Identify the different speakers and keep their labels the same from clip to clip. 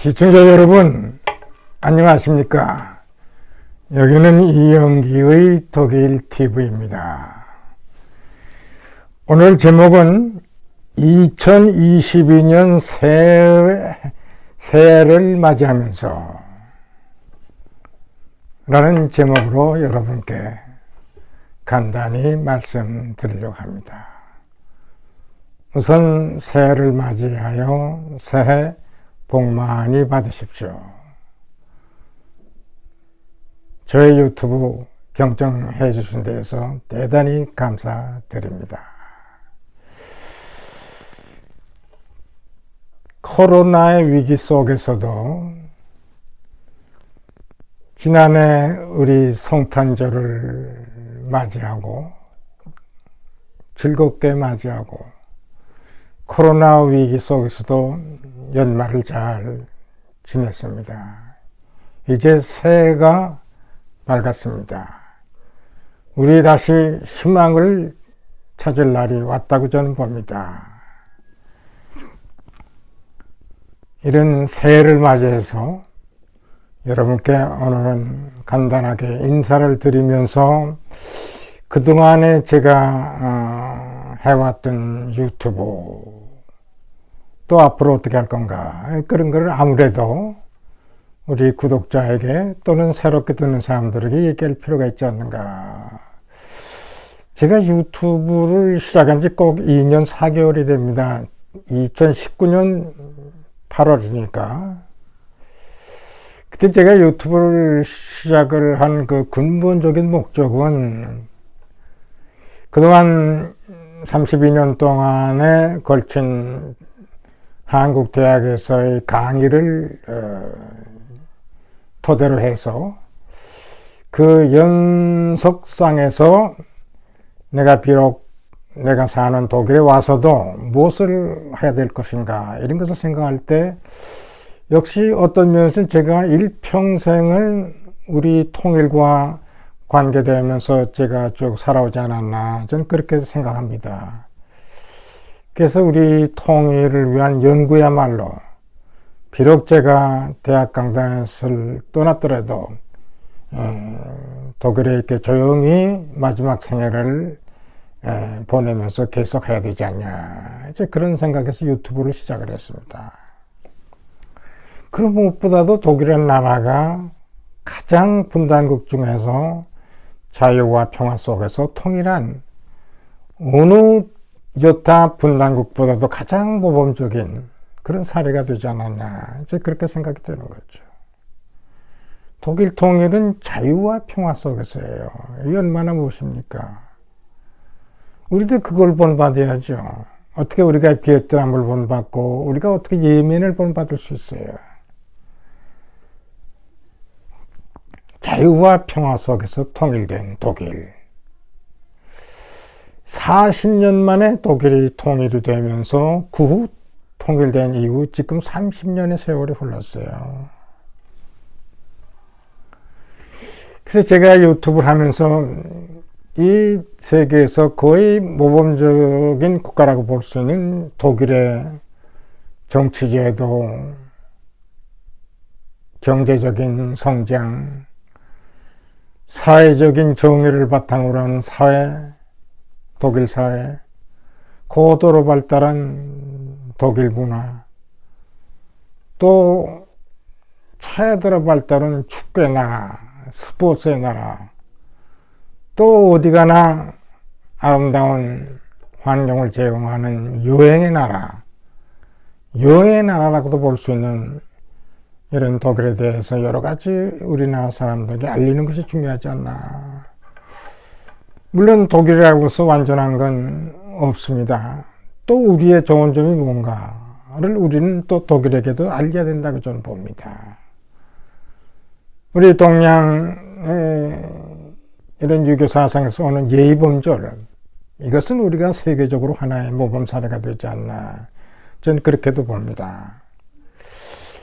Speaker 1: 시청자 여러분, 안녕하십니까? 여기는 이영기의 독일 TV입니다. 오늘 제목은 2022년 새해를 맞이하면서 라는 제목으로 여러분께 간단히 말씀드리려고 합니다. 우선 새해를 맞이하여 새해 복 많이 받으십시오. 저의 유튜브 경청해 주신 데에서 대단히 감사드립니다. 코로나의 위기 속에서도 지난해 우리 성탄절을 맞이하고 즐겁게 맞이하고 코로나 위기 속에서도 연말을 잘 지냈습니다. 이제 새해가 밝았습니다. 우리 다시 희망을 찾을 날이 왔다고 저는 봅니다. 이런 새해를 맞이해서 여러분께 오늘은 간단하게 인사를 드리면서 그동안에 제가 해왔던 유튜브 또 앞으로 어떻게 할 건가 그런 걸 아무래도 우리 구독자에게 또는 새롭게 듣는 사람들에게 얘기할 필요가 있지 않는가. 제가 유튜브를 시작한 지 꼭 2년 4개월이 됩니다. 2019년 8월이니까 그때 제가 유튜브를 시작을 한 그 근본적인 목적은 그동안 32년 동안에 걸친 한국 대학에서의 강의를 토대로 해서 그 연속상에서 비록 내가 사는 독일에 와서도 무엇을 해야 될 것인가 이런 것을 생각할 때 역시 어떤 면에서는 제가 일평생을 우리 통일과 관계되면서 제가 쭉 살아오지 않았나 저는 그렇게 생각합니다. 그래서 우리 통일을 위한 연구야말로 비록 제가 대학 강단을 떠났더라도 독일에 이렇게 조용히 마지막 생애를 보내면서 계속해야 되지 않냐 이제 그런 생각에서 유튜브를 시작을 했습니다. 그리고 무엇보다도 독일이라는 나라가 가장 분단국 중에서 자유와 평화 속에서 통일한 어느 여타 분단국보다도 가장 모범적인 그런 사례가 되지 않았나 이제 그렇게 생각이 되는 거죠. 독일 통일은 자유와 평화 속에서예요. 이게 얼마나 무엇입니까? 우리도 그걸 본받아야죠. 어떻게 우리가 비에트남을 본받고 우리가 어떻게 예멘을 본받을 수 있어요? 자유와 평화 속에서 통일된 독일. 40년 만에 독일이 통일이 되면서 그 후 통일된 이후 지금 30년의 세월이 흘렀어요. 그래서 제가 유튜브를 하면서 이 세계에서 거의 모범적인 국가라고 볼 수 있는 독일의 정치제도, 경제적인 성장, 사회적인 정의를 바탕으로 하는 사회, 독일 사회, 고도로 발달한 독일 문화, 또 최대로 발달한 축구의 나라, 스포츠의 나라, 또 어디 가나 아름다운 환경을 제공하는 여행의 나라, 여행의 나라라고도 볼 수 있는 이런 독일에 대해서 여러 가지 우리나라 사람들에게 알리는 것이 중요하지 않나. 물론 독일이라고 해서 완전한 건 없습니다. 또 우리의 좋은 점이 뭔가를 우리는 또 독일에게도 알려야 된다고 저는 봅니다. 우리 동양의 이런 유교 사상에서 오는 예의범절, 이것은 우리가 세계적으로 하나의 모범 사례가 되지 않나. 저는 그렇게도 봅니다.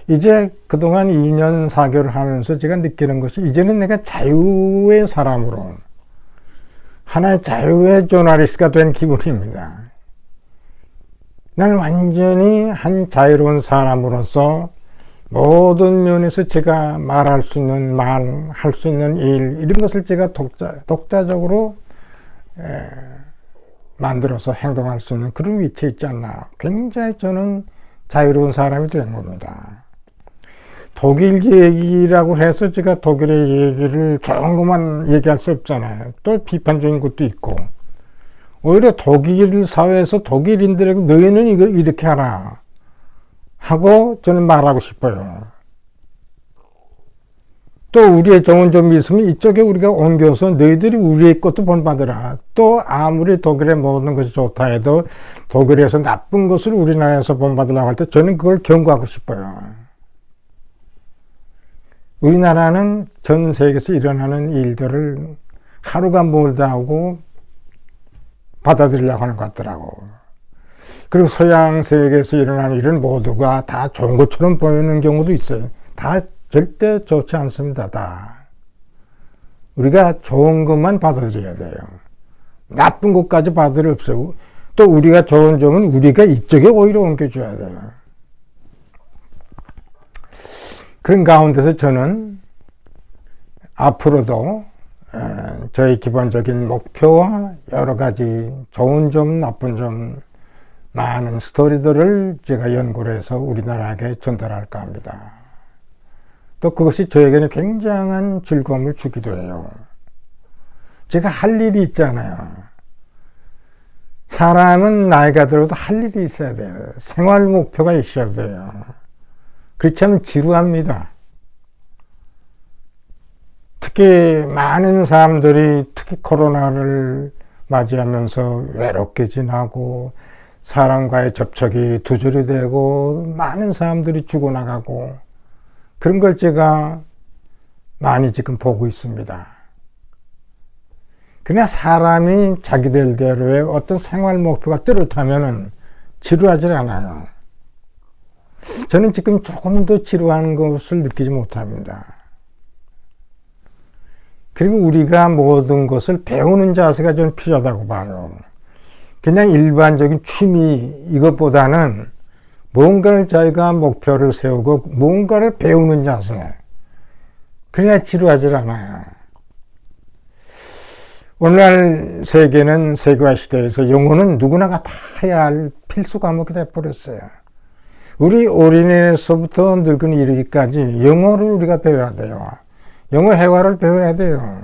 Speaker 1: 이제 그동안 2년 4개월 하면서 제가 느끼는 것이 이제는 내가 자유의 사람으로 하나의 자유의 저널리스트가 된 기분입니다. 나는 완전히 한 자유로운 사람으로서 모든 면에서 제가 말할 수 있는 말, 할 수 있는 일, 이런 것을 제가 독자적으로 만들어서 행동할 수 있는 그런 위치에 있지 않나. 굉장히 저는 자유로운 사람이 된 겁니다. 독일 얘기라고 해서 제가 독일의 얘기를 좋은 것만 얘기할 수 없잖아요. 또 비판적인 것도 있고. 오히려 독일 사회에서 독일인들에게 너희는 이거 이렇게 하라 하고 저는 말하고 싶어요. 또 우리의 좋은 점이 있으면 이쪽에 우리가 옮겨서 너희들이 우리의 것도 본받으라. 또 아무리 독일의 모든 것이 좋다 해도 독일에서 나쁜 것을 우리나라에서 본받으려고 할 때 저는 그걸 경고하고 싶어요. 우리나라는 전 세계에서 일어나는 일들을 하루가 멀다 하고 받아들이려고 하는 것 같더라고. 그리고 서양 세계에서 일어나는 일은 모두가 다 좋은 것처럼 보이는 경우도 있어요. 다 절대 좋지 않습니다. 다. 우리가 좋은 것만 받아들여야 돼요. 나쁜 것까지 받아들일 없어요. 또 우리가 좋은 점은 우리가 이쪽에 오히려 옮겨줘야 돼요. 그런 가운데서 저는 앞으로도 저희 기본적인 목표와 여러 가지 좋은 점, 나쁜 점, 많은 스토리들을 제가 연구를 해서 우리나라에게 전달할까 합니다. 또 그것이 저에게는 굉장한 즐거움을 주기도 해요. 제가 할 일이 있잖아요. 사람은 나이가 들어도 할 일이 있어야 돼요. 생활 목표가 있어야 돼요. 그렇지 않으면 지루합니다. 특히 많은 사람들이 특히 코로나를 맞이하면서 외롭게 지나고 사람과의 접촉이 두절이 되고 많은 사람들이 죽어나가고 그런 걸 제가 많이 지금 보고 있습니다. 그러나 사람이 자기들대로의 어떤 생활 목표가 뚜렷하면은 지루하지 않아요. 저는 지금 조금 더 지루한 것을 느끼지 못합니다. 그리고 우리가 모든 것을 배우는 자세가 좀 필요하다고 봐요. 그냥 일반적인 취미 이것보다는 뭔가를 저희가 목표를 세우고 뭔가를 배우는 자세. 그래야 지루하지 않아요. 오늘날 세계는 세계화 시대에서 영어는 누구나가 다 해야 할 필수 과목이 돼버렸어요. 우리 어린이에서부터 늙은이 이르기까지 영어를 우리가 배워야 돼요. 영어 회화를 배워야 돼요.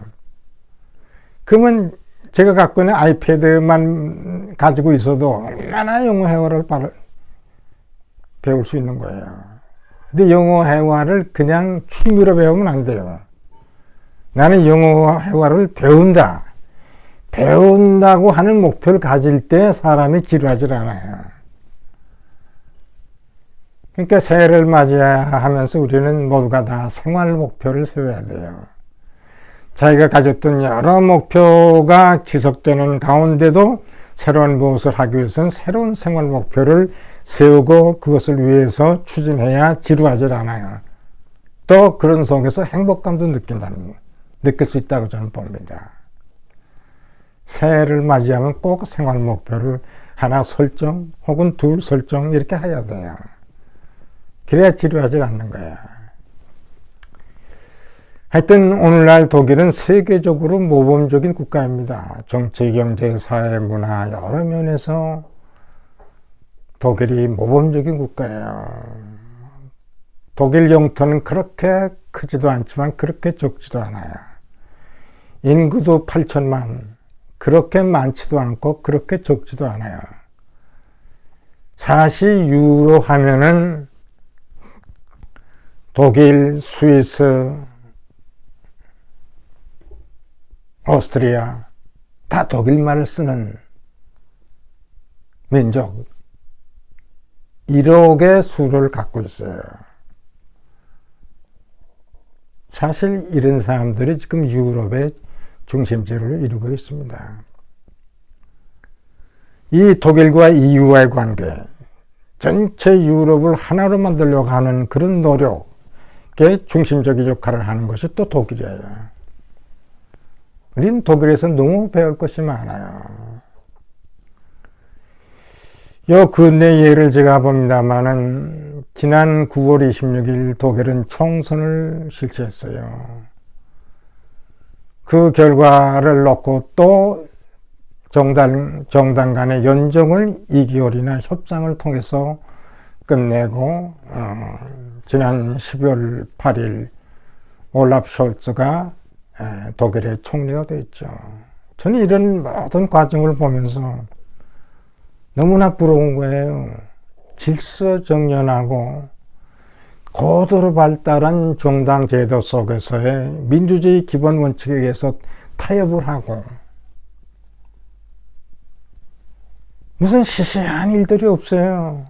Speaker 1: 그러면 제가 갖고 있는 아이패드만 가지고 있어도 얼마나 영어 회화를 배울 수 있는 거예요. 근데 영어 회화를 그냥 취미로 배우면 안 돼요. 나는 영어 회화를 배운다. 배운다고 하는 목표를 가질 때 사람이 지루하지 않아요. 그러니까 새해를 맞이하면서 우리는 모두가 다 생활 목표를 세워야 돼요. 자기가 가졌던 여러 목표가 지속되는 가운데도 새로운 무엇을 하기 위해서는 새로운 생활 목표를 세우고 그것을 위해서 추진해야 지루하지 않아요. 또 그런 속에서 행복감도 느낄 수 있다고 저는 봅니다. 새해를 맞이하면 꼭 생활 목표를 하나 설정 혹은 둘 설정 이렇게 해야 돼요. 그래야 지루하지 않는 거예요. 하여튼 오늘날 독일은 세계적으로 모범적인 국가입니다. 정치, 경제, 사회, 문화 여러 면에서 독일이 모범적인 국가예요. 독일 영토는 그렇게 크지도 않지만 그렇게 적지도 않아요. 인구도 8천만, 그렇게 많지도 않고 그렇게 적지도 않아요. 사실 유로 하면은 독일, 스위스, 오스트리아 다 독일말을 쓰는 민족 1억의 수를 갖고 있어요. 사실 이런 사람들이 지금 유럽의 중심지를 이루고 있습니다. 이 독일과 EU와의 관계, 전체 유럽을 하나로 만들려고 하는 그런 노력의 중심적인 역할을 하는 것이 또 독일이에요. 우린 독일에서 너무 배울 것이 많아요. 요 근래 예를 제가 봅니다마는 지난 9월 26일 독일은 총선을 실시했어요. 그 결과를 놓고 또 정당 간의 연정을 2개월이나 협상을 통해서 끝내고 지난 12월 8일 올라프 숄츠가 독일의 총리가 됐죠. 저는 이런 모든 과정을 보면서 너무나 부러운 거예요. 질서정연하고 고도로 발달한 정당 제도 속에서의 민주주의 기본 원칙에 의해서 타협을 하고 무슨 시시한 일들이 없어요.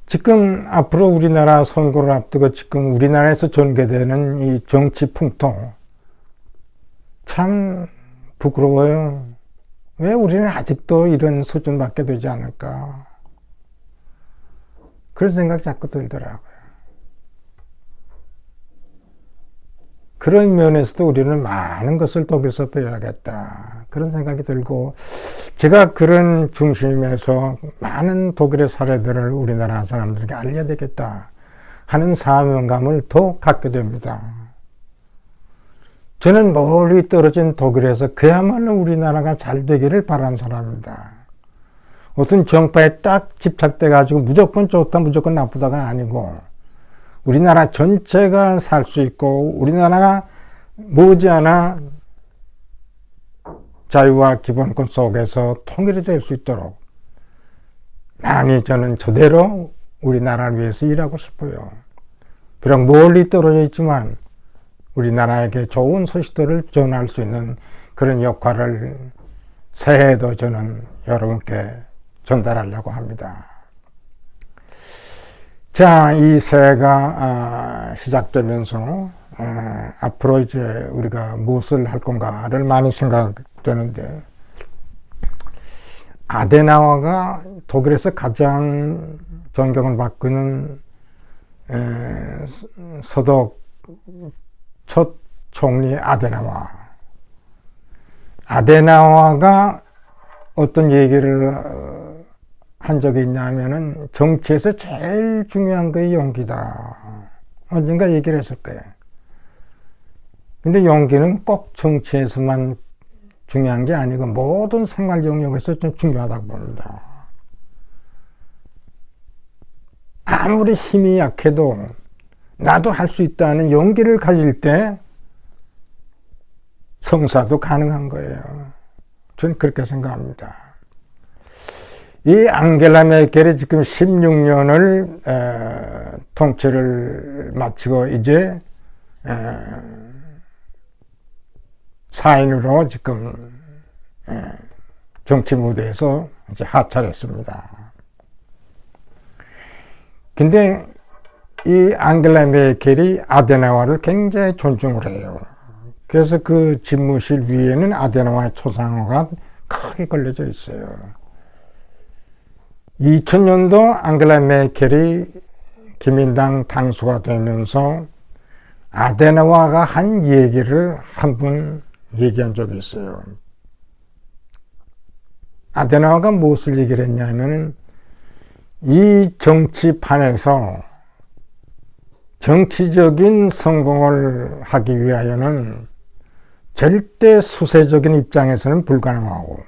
Speaker 1: 지금 앞으로 우리나라 선거를 앞두고 지금 우리나라에서 전개되는 이 정치 풍토 참 부끄러워요. 왜 우리는 아직도 이런 수준밖에 되지 않을까? 그런 생각 자꾸 들더라고요. 그런 면에서도 우리는 많은 것을 독일에서 배워야겠다. 그런 생각이 들고, 제가 그런 중심에서 많은 독일의 사례들을 우리나라 사람들에게 알려야 되겠다 하는 사명감을 더 갖게 됩니다. 저는 멀리 떨어진 독일에서 그야말로 우리나라가 잘 되기를 바라는 사람입니다. 어떤 정파에 딱 집착돼 가지고 무조건 좋다 무조건 나쁘다가 아니고 우리나라 전체가 살 수 있고 우리나라가 머지않아 자유와 기본권 속에서 통일이 될 수 있도록 많이 저는 저대로 우리나라를 위해서 일하고 싶어요. 비록 멀리 떨어져 있지만 우리나라에게 좋은 소식들을 전할 수 있는 그런 역할을 새해에도 저는 여러분께 전달하려고 합니다. 자, 이 새해가 시작되면서 앞으로 이제 우리가 무엇을 할 건가를 많이 생각되는데 아데나워가 독일에서 가장 존경을 받고 있는 서독 첫 총리 아데나워가 어떤 얘기를 한 적이 있냐면은 정치에서 제일 중요한 게 용기다. 언젠가 얘기를 했을 거예요. 근데 용기는 꼭 정치에서만 중요한 게 아니고 모든 생활 영역에서 좀 중요하다고 봅니다. 아무리 힘이 약해도 나도 할 수 있다는 용기를 가질 때 성사도 가능한 거예요. 저는 그렇게 생각합니다. 이 앙겔라 메켈이 지금 16년을 통치를 마치고 이제 사인으로 지금 정치 무대에서 이제 하차했습니다. 근데 이 앙겔라 메켈이 아데나워를 굉장히 존중을 해요. 그래서 그 집무실 위에는 아데나워의 초상화가 크게 걸려져 있어요. 2000년도 앙겔라 메켈이 기민당 당수가 되면서 아데나워가 한 얘기를 한 번 얘기한 적이 있어요. 아데나워가 무엇을 얘기를 했냐면은 이 정치판에서 정치적인 성공을 하기 위하여는 절대 수세적인 입장에서는 불가능하고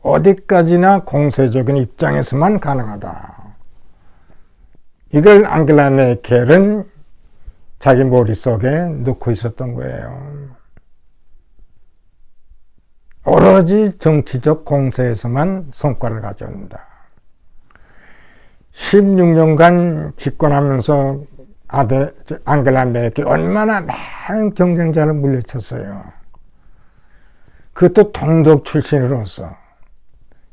Speaker 1: 어디까지나 공세적인 입장에서만 가능하다. 이걸 앙겔라 메켈은 자기 머릿속에 넣고 있었던 거예요. 오로지 정치적 공세에서만 성과를 가져온다. 16년간 집권하면서 앙겔라 메켈 얼마나 많은 경쟁자를 물리쳤어요. 그것도 동독 출신으로서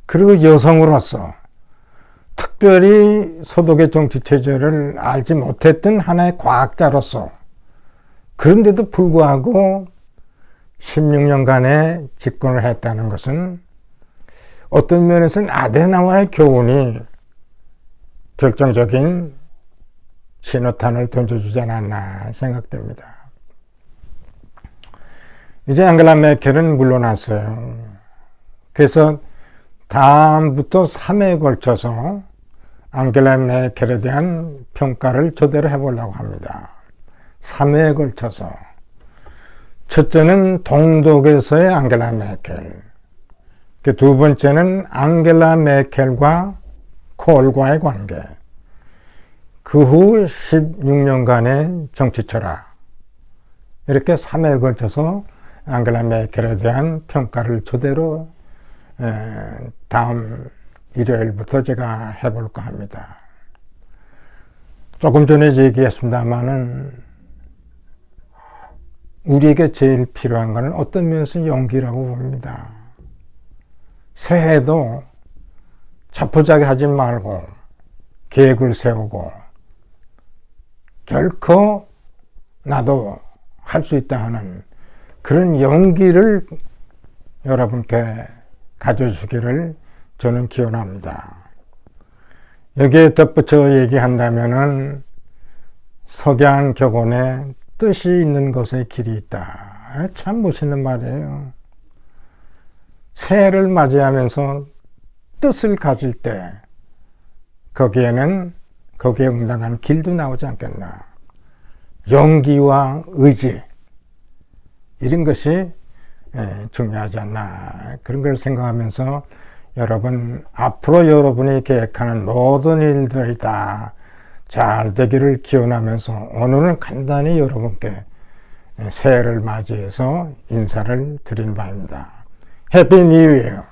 Speaker 1: 그리고 여성으로서 특별히 소독의 정치 체제를 알지 못했던 하나의 과학자로서 그런데도 불구하고 16년간의 집권을 했다는 것은 어떤 면에서는 아데나워의 교훈이 결정적인 신호탄을 던져주지 않았나 생각됩니다. 이제 앙겔라 메켈은 물러났어요. 그래서 다음부터 3회에 걸쳐서 앙겔라 메켈에 대한 평가를 제대로 해보려고 합니다. 3회에 걸쳐서. 첫째는 동독에서의 앙겔라 메켈. 두 번째는 앙겔라 메켈과 콜과의 관계. 그 후 16년간의 정치 철학. 이렇게 3회에 걸쳐서 앙겔라 메켈에 대한 평가를 제대로 다음 일요일부터 제가 해볼까 합니다. 조금 전에 얘기했습니다마는 우리에게 제일 필요한 것은 어떤 면에서 용기라고 봅니다. 새해도 자포자기 하지 말고 계획을 세우고 결코 나도 할 수 있다 하는 그런 용기를 여러분께 가져주기를 저는 기원합니다. 여기에 덧붙여 얘기한다면은 석양격언에 뜻이 있는 것에 길이 있다. 참 멋있는 말이에요. 새해를 맞이하면서 뜻을 가질 때 거기에 응당한 길도 나오지 않겠나. 용기와 의지 이런 것이 중요하지 않나. 그런 걸 생각하면서 여러분 앞으로 여러분이 계획하는 모든 일들이 다 잘 되기를 기원하면서 오늘은 간단히 여러분께 새해를 맞이해서 인사를 드린 바입니다. 해피 뉴 이어.